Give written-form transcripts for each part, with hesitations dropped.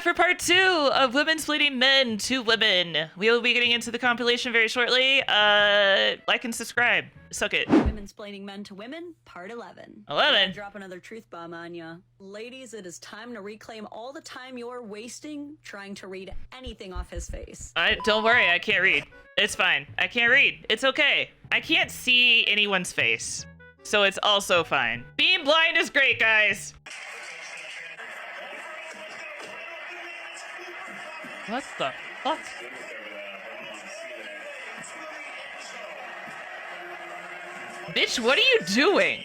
for part 2 of Womensplaining Men to Women. We will be getting into the compilation very shortly. Like and subscribe. Suck it. Womensplaining Men to Women, part 11. 11? Drop another truth bomb on ya. Ladies, it is time to reclaim all the time you're wasting trying to read anything off his face. Don't worry, I can't read. It's fine. I can't read. It's okay. I can't see anyone's face. So it's also fine. Being blind is great, guys. What the fuck? Bitch, what are you doing?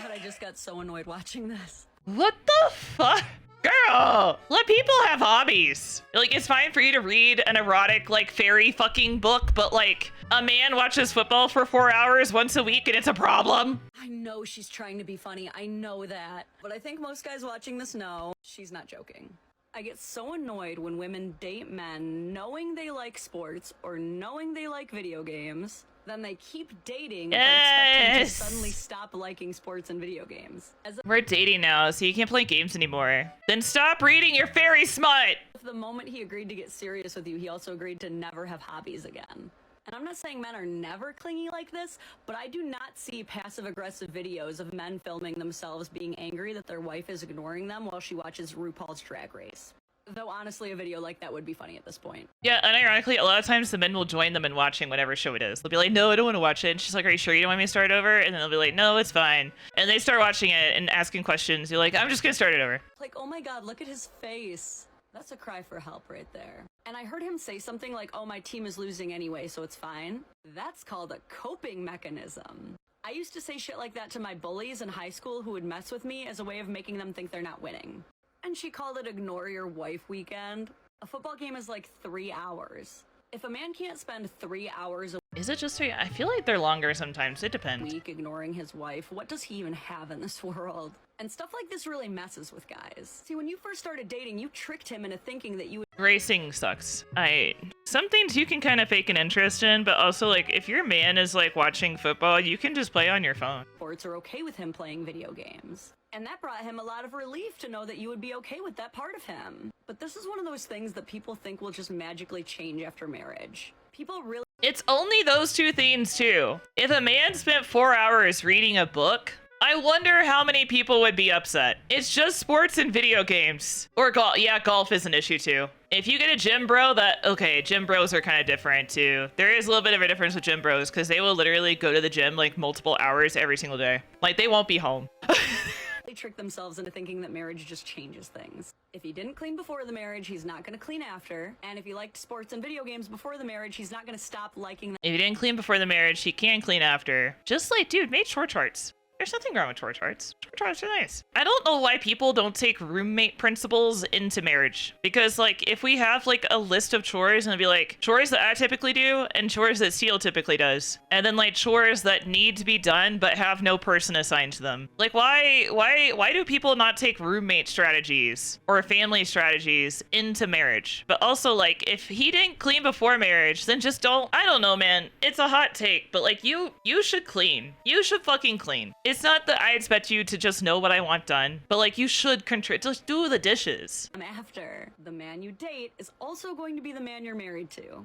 God, I just got so annoyed watching this. What the fuck? Girl, let people have hobbies. Like, it's fine for you to read an erotic, like, fairy fucking book, but, like, a man watches football for 4 hours once a week and it's a problem. I know she's trying to be funny, I know that. But I think most guys watching this know she's not joking. I get so annoyed when women date men knowing they like sports or knowing they like video games. Then they keep dating, but expect him to suddenly stop liking sports and video games. We're dating now, so you can't play games anymore. Then stop reading your fairy smut! The moment he agreed to get serious with you, he also agreed to never have hobbies again. And I'm not saying men are never clingy like this, but I do not see passive-aggressive videos of men filming themselves being angry that their wife is ignoring them while she watches RuPaul's Drag Race. Though honestly, a video like that would be funny at this point. Yeah, unironically, a lot of times the men will join them in watching whatever show it is. They'll be like, no, I don't want to watch it. And she's like, are you sure you don't want me to start over? And then they'll be like, no, it's fine. And they start watching it and asking questions. You're like, I'm just gonna start it over. Like, oh my god, look at his face. That's a cry for help right there. And I heard him say something like, oh, my team is losing anyway, so it's fine. That's called a coping mechanism. I used to say shit like that to my bullies in high school who would mess with me as a way of making them think they're not winning. And she called it ignore your wife weekend. A football game is like 3 hours. If a man can't spend 3 hours a Is it just 3? I feel like they're longer sometimes. It depends. week ignoring his wife, what does he even have in this world? And stuff like this really messes with guys. See, when you first started dating, you tricked him into thinking that you would Racing sucks. Some things you can kind of fake an interest in, but also, like, if your man is, like, watching football, you can just play on your phone. sports are okay with him playing video games. And that brought him a lot of relief to know that you would be okay with that part of him. But this is one of those things that people think will just magically change after marriage. People really It's only those two things, too. If a man spent 4 hours reading a book, I wonder how many people would be upset. It's just sports and video games. Or golf. Yeah, golf is an issue, too. If you get a gym bro, okay, gym bros are kind of different, too. There is a little bit of a difference with gym bros, because they will literally go to the gym, like, multiple hours every single day. Like, they won't be home. trick themselves into thinking that marriage just changes things. If he didn't clean before the marriage, he's not going to clean after. And if he liked sports and video games before the marriage, he's not going to stop liking them. If he didn't clean before the marriage, he can clean after. Just like, dude, make chore charts. There's nothing wrong with chore charts. Chore charts are nice. I don't know why people don't take roommate principles into marriage. Because, like, if we have, like, a list of chores and it'd be like, chores that I typically do and chores that Seal typically does. And then, like, chores that need to be done but have no person assigned to them. Like, why do people not take roommate strategies or family strategies into marriage? But also, like, if he didn't clean before marriage, then just don't. I don't know, man. It's a hot take, but, like, you should clean. You should fucking clean. It's not that I expect you to just know what I want done, but, like, you should just do the dishes. After, the man you date is also going to be the man you're married to.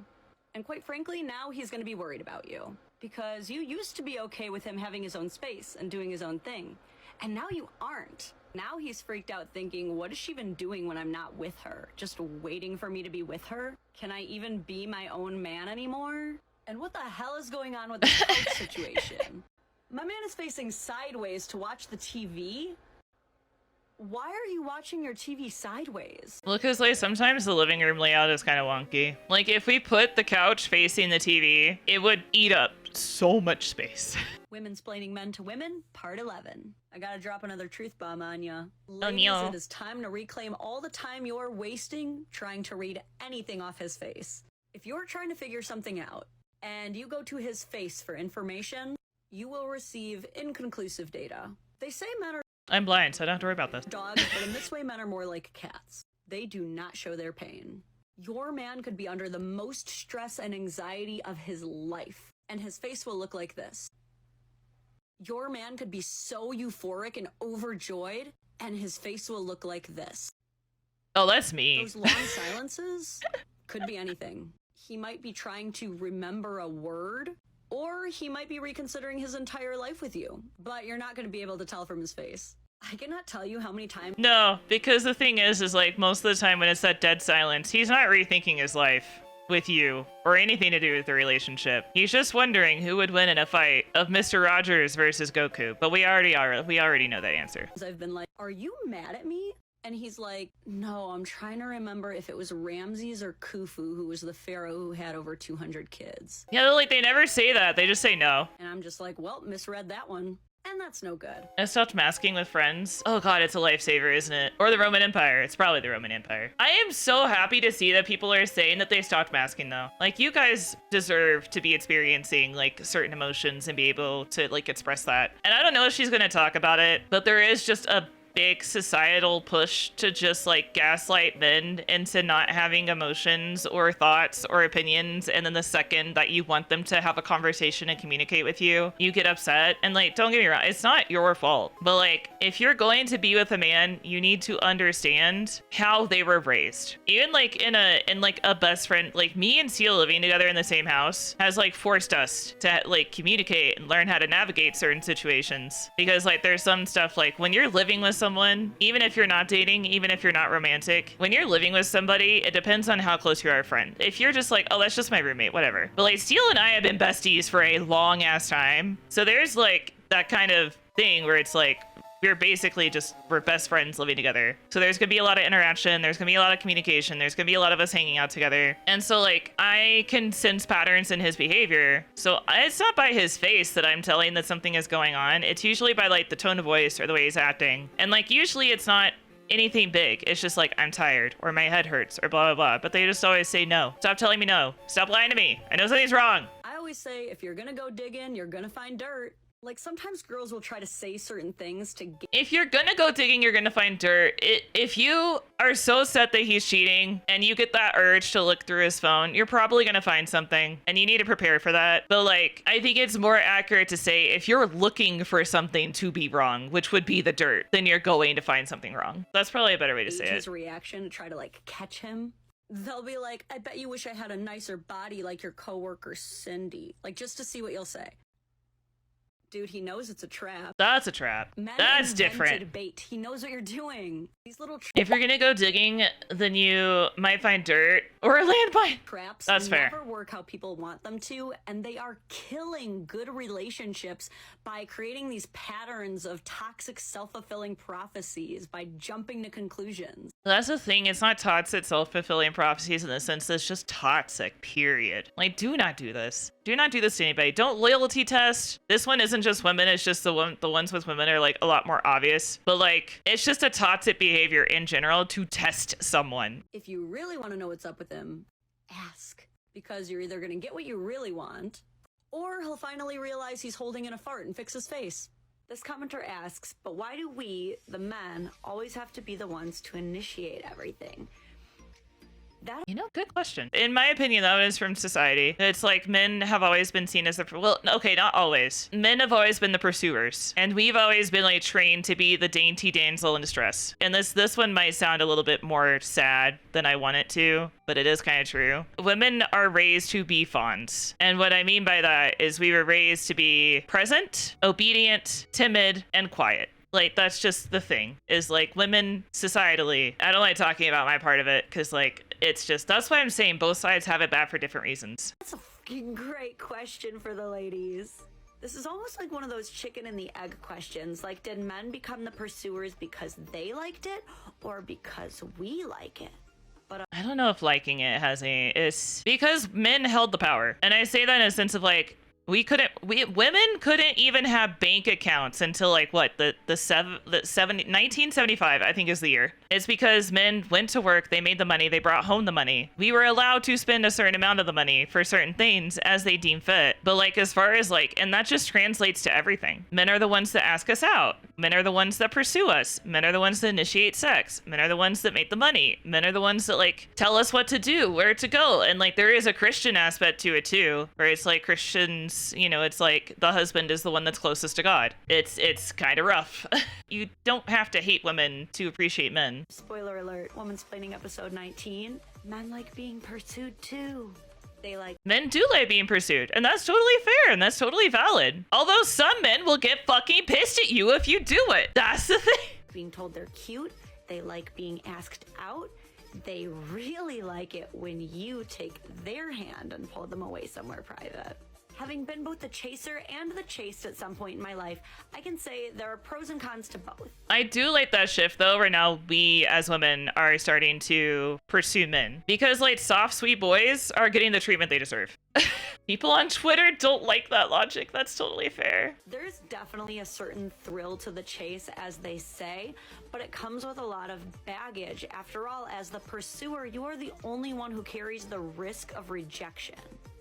And quite frankly, now he's going to be worried about you. Because you used to be okay with him having his own space and doing his own thing. And now you aren't. Now he's freaked out thinking, what is she even doing when I'm not with her? Just waiting for me to be with her? Can I even be my own man anymore? And what the hell is going on with the couch situation? My man is facing sideways to watch the TV? Why are you watching your TV sideways? Well, because, like, sometimes the living room layout is kind of wonky. Like, if we put the couch facing the TV, it would eat up so much space. Womensplaining Men to Women, part 11. I gotta drop another truth bomb on ya. Oh, Ladies, no. it is time to reclaim all the time you're wasting trying to read anything off his face. If you're trying to figure something out, and you go to his face for information, you will receive inconclusive data. They say men are I'm blind, so I don't have to worry about this. dogs, but in this way, men are more like cats. They do not show their pain. Your man could be under the most stress and anxiety of his life, and his face will look like this. Your man could be so euphoric and overjoyed, and his face will look like this. Oh, that's me. Those long silences could be anything. He might be trying to remember a word, or he might be reconsidering his entire life with you, but you're not going to be able to tell from his face. I cannot tell you how many times. No, because the thing is like most of the time when it's that dead silence, he's not rethinking his life with you or anything to do with the relationship. He's just wondering who would win in a fight of Mr. Rogers versus Goku. But we already know that answer. I've been like, "Are you mad at me?" And he's like, "No, I'm trying to remember if it was Ramses or Khufu, who was the pharaoh who had over 200 kids." Yeah, like they never say that. They just say no. And I'm just like, well, misread that one. And that's no good. I stopped masking with friends. Oh god, it's a lifesaver, isn't it? Or the Roman Empire. It's probably the Roman Empire. I am so happy to see that people are saying that they stopped masking though. Like, you guys deserve to be experiencing like certain emotions and be able to like express that. And I don't know if she's gonna talk about it, but there is just a big societal push to just like gaslight men into not having emotions or thoughts or opinions, and then the second that you want them to have a conversation and communicate with you, you get upset. And like, don't get me wrong, it's not your fault, but like, if you're going to be with a man, you need to understand how they were raised. Even like in a best friend, like me and Seal living together in the same house has like forced us to like communicate and learn how to navigate certain situations, because like there's some stuff like when you're living with someone, even if you're not dating, even if you're not romantic, when you're living with somebody, it depends on how close you are a friend. If you're just like, oh, that's just my roommate, whatever. But like Steele and I have been besties for a long ass time. So there's like that kind of thing where it's like, we're best friends living together. So there's gonna be a lot of interaction, there's gonna be a lot of communication, there's gonna be a lot of us hanging out together. And so like, I can sense patterns in his behavior. So it's not by his face that I'm telling that something is going on. It's usually by like the tone of voice or the way he's acting. And like, usually it's not anything big. It's just like, I'm tired, or my head hurts, or blah, blah, blah. But they just always say no. Stop telling me no. Stop lying to me. I know something's wrong. I always say, if you're gonna go digging, you're gonna find dirt. Like, sometimes girls will try to say certain things to get... If you're gonna go digging, you're gonna find dirt. If you are so set that he's cheating and you get that urge to look through his phone, you're probably gonna find something, and you need to prepare for that. But like, I think it's more accurate to say if you're looking for something to be wrong, which would be the dirt, then you're going to find something wrong. That's probably a better way to say it. His reaction to try to like catch him. They'll be like, I bet you wish I had a nicer body like your coworker Cindy. Like, just to see what you'll say. Dude, he knows it's a trap. That's a trap. Men That's invented different. Bait. He knows what you're doing. These little If you're gonna go digging, then you might find dirt or a landmine. traps That's fair. never work how people want them to, and they are killing good relationships by creating these patterns of toxic self-fulfilling prophecies by jumping to conclusions. That's the thing. It's not toxic self-fulfilling prophecies in the sense that it's just toxic, period. Like, do not do this. Do not do this to anybody. Don't loyalty test. This one isn't just women. It's just the ones with women are like a lot more obvious. But like, it's just a toxic behavior in general to test someone. If you really want to know what's up with him, ask. Because you're either going to get what you really want, or he'll finally realize he's holding in a fart and fix his face. This commenter asks, but why do we, the men, always have to be the ones to initiate everything? You know, good question. In my opinion, that is from society. It's like men have always been seen as the, well, okay, not always. Men have always been the pursuers, and we've always been like trained to be the dainty damsel in distress. And this one might sound a little bit more sad than I want it to, but it is kind of true. Women are raised to be fawns. And what I mean by that is we were raised to be present, obedient, timid, and quiet. Like, that's just the thing, is like women societally, I don't like talking about my part of it because like, it's just, that's why I'm saying both sides have it bad for different reasons. That's a fucking great question for the ladies. This is almost like one of those chicken and the egg questions. Like, did men become the pursuers because they liked it or because we like it? But I don't know if liking it has any, it's because men held the power. And I say that in a sense of like, women couldn't even have bank accounts until like what, the 1975, I think is the year. It's because men went to work, they made the money, they brought home the money. We were allowed to spend a certain amount of the money for certain things as they deem fit. But like, as far as like, and that just translates to everything. Men are the ones that ask us out. Men are the ones that pursue us. Men are the ones that initiate sex. Men are the ones that make the money. Men are the ones that like tell us what to do, where to go. And like, there is a Christian aspect to it too, where it's like Christians, you know, it's like the husband is the one that's closest to God. It's kind of rough. You don't have to hate women to appreciate men. spoiler alert, Womensplaining episode 19. Men like being pursued too. They like Men do like being pursued, and that's totally fair, and that's totally valid. Although some men will get fucking pissed at you if you do it. That's the thing. being told they're cute. They like being asked out. They really like it when you take their hand and pull them away somewhere private. Having been both the chaser and the chased at some point in my life, I can say there are pros and cons to both. I do like that shift though, where now we as women are starting to pursue men. Because like soft, sweet boys are getting the treatment they deserve. People on Twitter don't like that logic. That's totally fair. There's definitely a certain thrill to the chase, as they say, but it comes with a lot of baggage. After all, as the pursuer, you are the only one who carries the risk of rejection.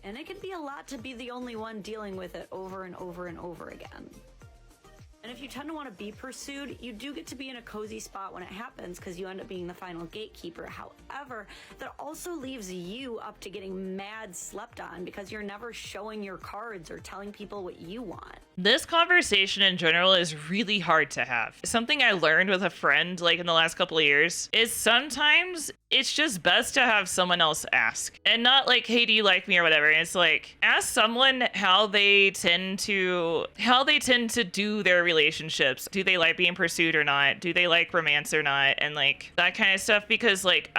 And it can be a lot to be the only one dealing with it over and over and over again. And if you tend to want to be pursued, you do get to be in a cozy spot when it happens because you end up being the final gatekeeper. However, that also leaves you up to getting mad slept on because you're never showing your cards or telling people what you want. This conversation in general is really hard to have. Something I learned with a friend like in the last couple of years is sometimes it's just best to have someone else ask. And not like, hey, do you like me or whatever. It's like, ask someone how they tend to do their relationships. Do they like being pursued or not? Do they like romance or not? And like that kind of stuff. Because like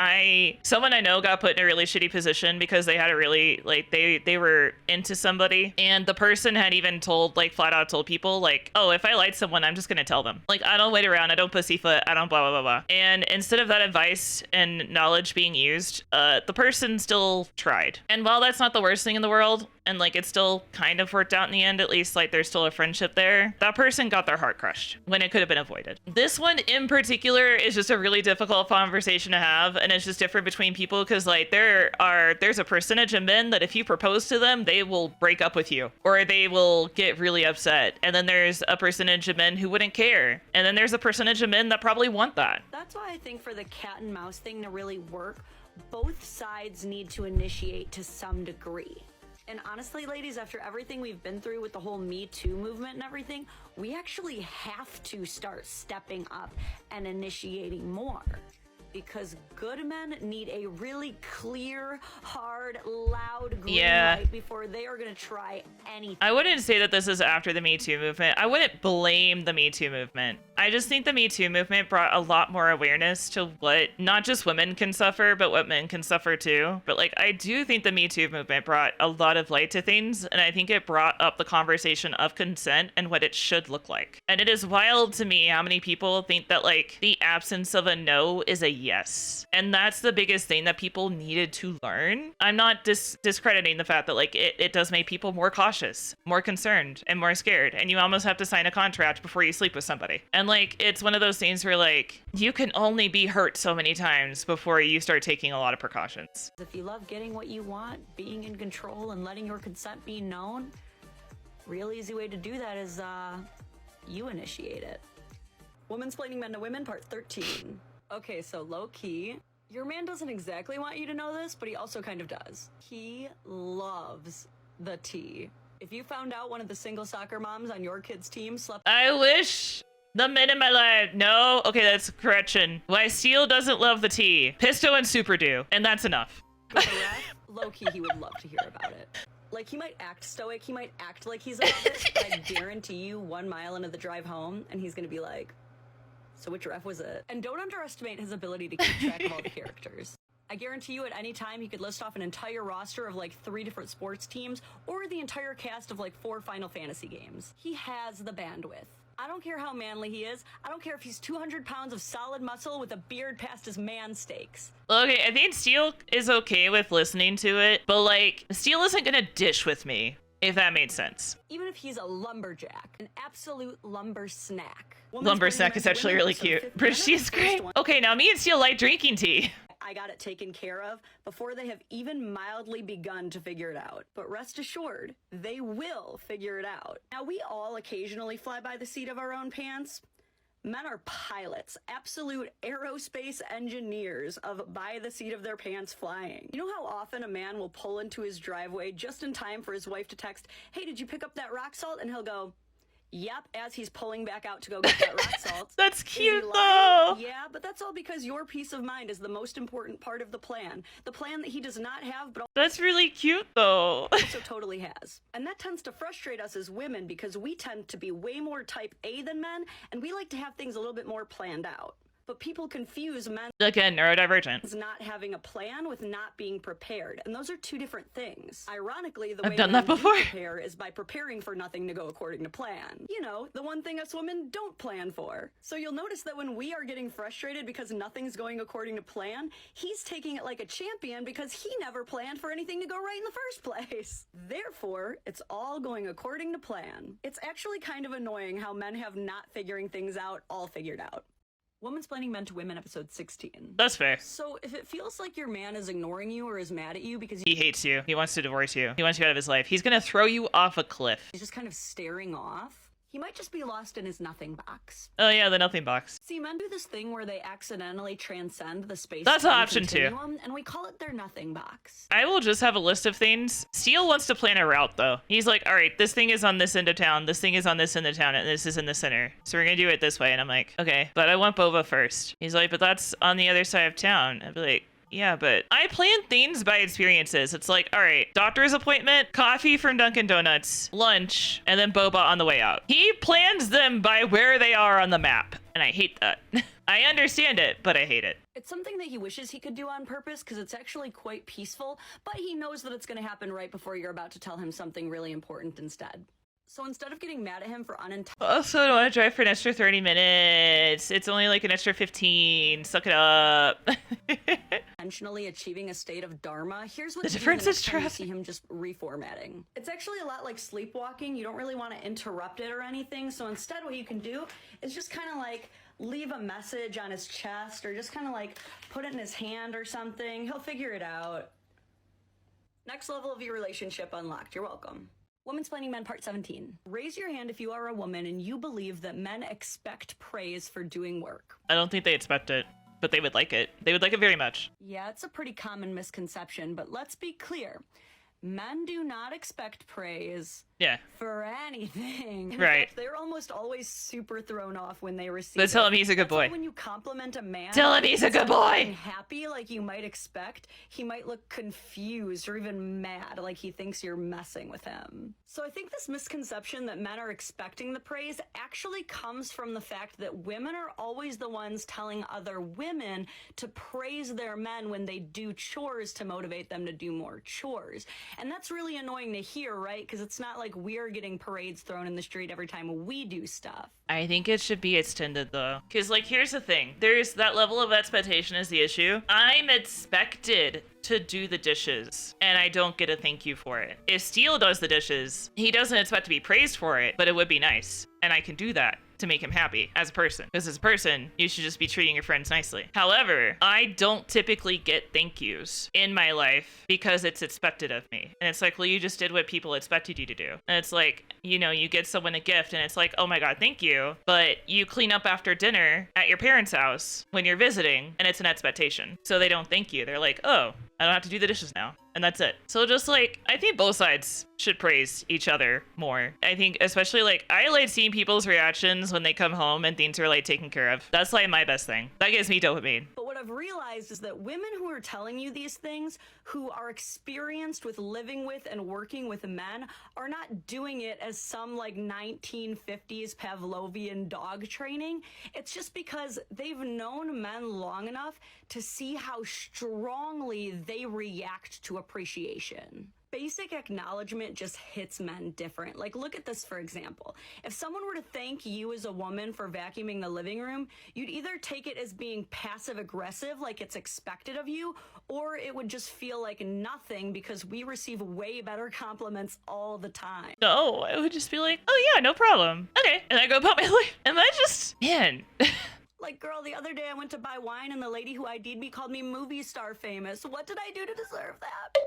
someone I know got put in a really shitty position because they had a really like they were into somebody and the person had even told like flat out told people like, oh, if I like someone, I'm just gonna tell them. Like, I don't wait around, I don't pussyfoot, I don't blah blah blah blah. And instead of that advice and knowledge being used, the person still tried. And while that's not the worst thing in the world, and like it still kind of worked out in the end, at least like there's still a friendship there, that person got their heart crushed when it could have been avoided. This one in particular is just a really difficult conversation to have, and it's just different between people because like there's a percentage of men that if you propose to them, they will break up with you or they will get really upset. And then there's a percentage of men who wouldn't care. And then there's a percentage of men that probably want that. That's why I think for the cat and mouse thing to really work, both sides need to initiate to some degree. And honestly, ladies, after everything we've been through with the whole Me Too movement and everything, we actually have to start stepping up and initiating more. Because good men need a really clear, hard, loud green light before they are going to try anything. I wouldn't say that this is after the Me Too movement. I wouldn't blame the Me Too movement. I just think the Me Too movement brought a lot more awareness to what not just women can suffer, but what men can suffer too. But like, I do think the Me Too movement brought a lot of light to things, and I think it brought up the conversation of consent and what it should look like. And it is wild to me how many people think that like the absence of a no is a yes. And that's the biggest thing that people needed to learn. I'm not discrediting the fact that like it does make people more cautious, more concerned, and more scared. And you almost have to sign a contract before you sleep with somebody. And like, it's one of those things where like, you can only be hurt so many times before you start taking a lot of precautions. If you love getting what you want, being in control, and letting your consent be known, real easy way to do that is you initiate it. Womensplaining Men to Women, part 13. Okay, so low-key, your man doesn't exactly want you to know this, but he also kind of does. He loves the tea. If you found out one of the single soccer moms on your kid's team slept... I wish the men in my life... No? Okay, that's correction. Why Steele doesn't love the tea. Pisto and Super do, and that's enough. With a ref, low-key, he would love to hear about it. Like, he might act stoic, he might act like he's about it, but I guarantee you 1 mile into the drive home, and he's gonna be like... So which ref was it? And don't underestimate his ability to keep track of all the characters. I guarantee you at any time he could list off an entire roster of like 3 different sports teams or the entire cast of like 4 Final Fantasy games. He has the bandwidth. I don't care how manly he is. I don't care if he's 200 pounds of solid muscle with a beard past his man steaks. Okay, I think Steele is okay with listening to it, but like, Steele isn't gonna dish with me, if that made sense. Even if he's a lumberjack, an absolute lumber snack. Lumber snack is actually really cute. But she's great. Okay, now me and Steele like drinking tea. I got it taken care of before they have even mildly begun to figure it out. But rest assured, they will figure it out. Now, we all occasionally fly by the seat of our own pants. Men are pilots, absolute aerospace engineers of by the seat of their pants flying. You know how often a man will pull into his driveway just in time for his wife to text, hey, did you pick up that rock salt? And he'll go, Yep, as he's pulling back out to go get that rock salt. That's Is he cute, lying? though. Yeah, but that's all because your peace of mind is the most important part of the plan. The plan that he does not have, but That's really cute, though. also totally has. And that tends to frustrate us as women because we tend to be way more type A than men, and we like to have things a little bit more planned out. But people confuse men Again, neurodivergent. not having a plan with not being prepared, and those are two different things. Ironically, the I've way done men that before. do prepare is by preparing for nothing to go according to plan. You know, the one thing us women don't plan for. So you'll notice that when we are getting frustrated because nothing's going according to plan, he's taking it like a champion because he never planned for anything to go right in the first place. Therefore, it's all going according to plan. It's actually kind of annoying how men have not figuring things out all figured out. Womensplaining Men to Women, episode 16. That's fair. So, if it feels like your man is ignoring you or is mad at you because He hates you. He wants to divorce you. He wants you out of his life. He's gonna throw you off a cliff. he's just kind of staring off, he might just be lost in his nothing box. Oh yeah, the nothing box. See, men do this thing where they accidentally transcend the space. That's an option too. And we call it their nothing box. I will just have a list of things. Steele wants to plan a route, though. He's like, all right, this thing is on this end of town, this thing is on this end of town, and this is in the center. So we're gonna do it this way. And I'm like, okay, but I want boba first. He's like, but that's on the other side of town. I'd be like, yeah, but I plan things by experiences. It's like, all right, doctor's appointment, coffee from Dunkin' Donuts, lunch, and then boba on the way out. He plans them by where they are on the map, and I hate that. I understand it, but I hate it. It's something that he wishes he could do on purpose because it's actually quite peaceful, but he knows that it's going to happen right before you're about to tell him something really important instead. So instead of getting mad at him for Also, I don't want to drive for an extra 30 minutes. It's only like an extra 15. Suck it up. unintentionally achieving a state of dharma, here's what The to do difference the is next time you traffic. see him just reformatting. It's actually a lot like sleepwalking. You don't really want to interrupt it or anything. So instead what you can do is just kind of like leave a message on his chest or just kind of like put it in his hand or something. He'll figure it out. Next level of your relationship unlocked. You're welcome. Womensplaining Men Part 17. Raise your hand if you are a woman and you believe that men expect praise for doing work. I don't think they expect it, but they would like it. They would like it very much. Yeah, it's a pretty common misconception, but let's be clear. Men do not expect praise Yeah. for anything. In Right. fact, they're almost always super thrown off when they receive Let's tell it. him he's a good That's why boy. when you compliment a man, Tell him he's a good instead of boy. being happy like you might expect, he might look confused or even mad like he thinks you're messing with him. So I think this misconception that men are expecting the praise actually comes from the fact that women are always the ones telling other women to praise their men when they do chores to motivate them to do more chores. And that's really annoying to hear, right? Because it's not like we're getting parades thrown in the street every time we do stuff. I think it should be extended though. Because, like, here's the thing. There's that level of expectation is the issue. I'm expected to do the dishes, and I don't get a thank you for it. If Steele does the dishes, he doesn't expect to be praised for it, but it would be nice. And I can do that to make him happy as a person. Because as a person, you should just be treating your friends nicely. However, I don't typically get thank yous in my life because it's expected of me. And it's like, well, you just did what people expected you to do. And it's like, you know, you get someone a gift and it's like, oh my God, thank you. But you clean up after dinner at your parents' house when you're visiting and it's an expectation. So they don't thank you. They're like, oh, I don't have to do the dishes now. And that's it. So just like, I think both sides should praise each other more. I think especially like, I like seeing people's reactions when they come home and things are like taken care of. That's like my best thing. That gives me dopamine. But what I've realized is that women who are telling you these things, who are experienced with living with and working with men, are not doing it as some like 1950s Pavlovian dog training. It's just because they've known men long enough to see how strongly they react to appreciation. Basic acknowledgement just hits men different. Like, look at this, for example. If someone were to thank you as a woman for vacuuming the living room, you'd either take it as being passive-aggressive, like it's expected of you, or it would just feel like nothing because we receive way better compliments all the time. No, I would just be like, oh yeah, no problem. Okay. And I go about my life. And I just, man. Like, girl, the other day I went to buy wine and the lady who ID'd me called me movie star famous. What did I do to deserve that?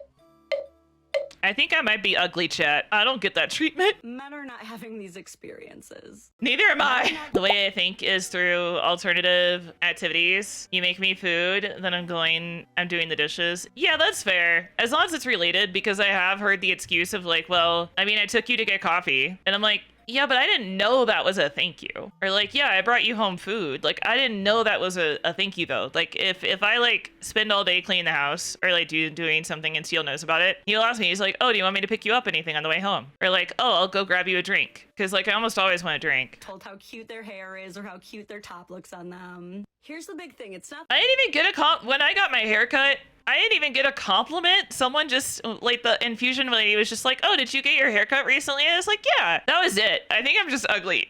I think I might be ugly, chat. I don't get that treatment. Men are not having these experiences. Neither am I. The way I think is through alternative activities. You make me food, then I'm doing the dishes. Yeah, that's fair. As long as it's related, because I have heard the excuse of like, well, I mean, I took you to get coffee. And I'm like, yeah, but I didn't know that was a thank you. Or like, yeah, I brought you home food. Like, I didn't know that was a thank you though. Like, if I like spend all day cleaning the house or like doing something and Steele knows about it, he'll ask me, he's like, oh, do you want me to pick you up anything on the way home? Or like, oh, I'll go grab you a drink. Cause like I almost always want a drink. Told how cute their hair is or how cute their top looks on them. Here's the big thing. It's not. I didn't even get when I got my hair cut, I didn't even get a compliment. Someone just, like, the infusion lady was just like, oh, did you get your hair cut recently? And I was like, yeah, that was it. I think I'm just ugly.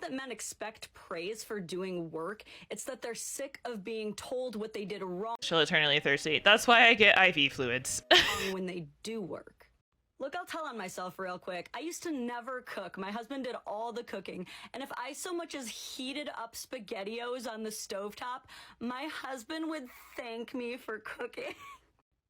That men expect praise for doing work. It's that they're sick of being told what they did wrong She'll eternally thirsty. That's why I get IV fluids. when they do work. Look, I'll tell on myself real quick. I used to never cook. My husband did all the cooking. And if I so much as heated up SpaghettiOs on the stovetop, my husband would thank me for cooking.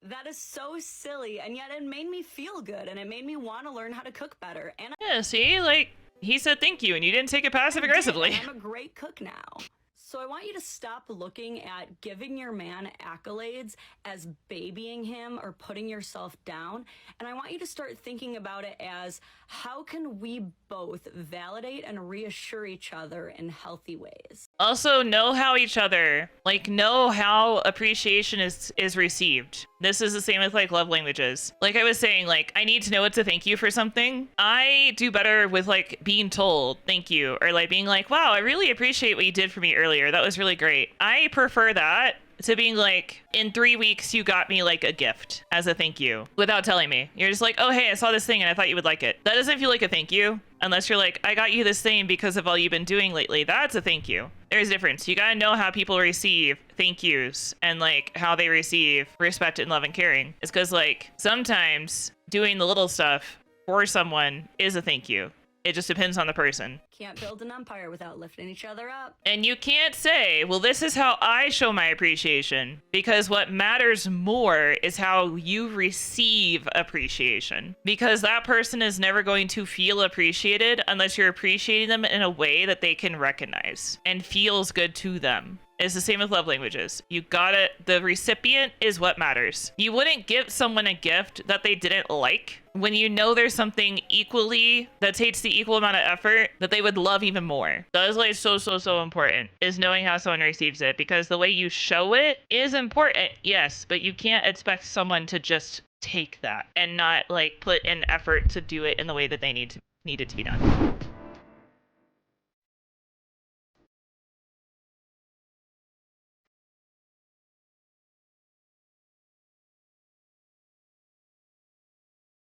That is so silly, and yet it made me feel good, and it made me want to learn how to cook better. And Yeah, see, like, he said thank you, and you didn't take it passive aggressively. I'm a great cook now. So I want you to stop looking at giving your man accolades as babying him or putting yourself down. And I want you to start thinking about it as, how can we both validate and reassure each other in healthy ways? Also, know how each other, like, know how appreciation is received. This is the same with, like, love languages. Like I was saying, like, I need to know what to thank you for something. I do better with, like, being told thank you, or, like, being like, wow, I really appreciate what you did for me earlier. That was really great. I prefer that to being like, in 3 weeks, you got me like a gift as a thank you without telling me. You're just like, oh, hey, I saw this thing and I thought you would like it. That doesn't feel like a thank you unless you're like, I got you this thing because of all you've been doing lately. That's a thank you. There's a difference. You gotta know how people receive thank yous and like how they receive respect and love and caring. It's because like sometimes doing the little stuff for someone is a thank you. It just depends on the person. Can't build an empire without lifting each other up. And you can't say, well, this is how I show my appreciation, because what matters more is how you receive appreciation. Because that person is never going to feel appreciated unless you're appreciating them in a way that they can recognize and feels good to them. It's the same with love languages. The recipient is what matters. You wouldn't give someone a gift that they didn't like when you know there's something equally that takes the equal amount of effort that they would love even more. That is like so important, is knowing how someone receives it, because the way you show it is important, yes, but you can't expect someone to just take that and not like put in effort to do it in the way that they need it to be done.